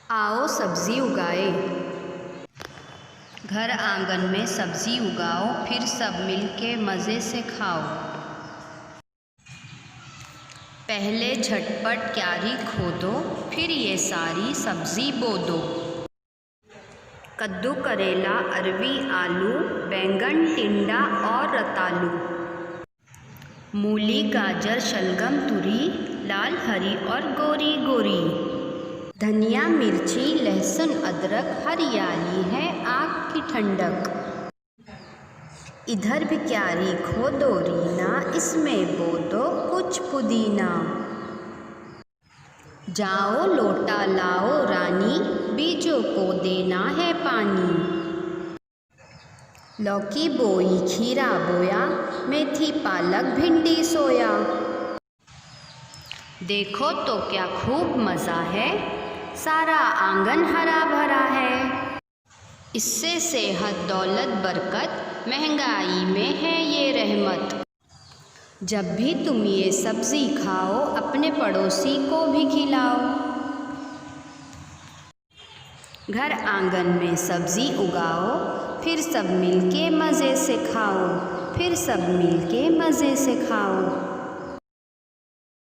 आओ सब्जी उगाए। घर आंगन में सब्जी उगाओ, फिर सब मिलके मज़े से खाओ। पहले झटपट क्यारी खोदो, फिर ये सारी सब्जी बो दो। कद्दू, करेला, अरवी, आलू, बैंगन, टिंडा और रतालू, मूली, गाजर, शलगम, तुरी, लाल, हरी और गोरी गोरी, धनिया, मिर्ची, लहसुन, अदरक, हरियाली है आँख की ठंडक। इधर भी क्यारी खोदो रीना, इसमें बो दो कुछ पुदीना। जाओ लोटा लाओ रानी, बीजों को देना है पानी। लौकी बोई, खीरा बोया, मेथी, पालक, भिंडी, सोया। देखो तो क्या खूब मज़ा है, सारा आंगन हरा भरा है। इससे सेहत, दौलत, बरकत, महंगाई में है ये रहमत। जब भी तुम ये सब्ज़ी खाओ, अपने पड़ोसी को भी खिलाओ। घर आंगन में सब्ज़ी उगाओ, फिर सब मिलके मज़े से खाओ, फिर सब मिलके मज़े से खाओ।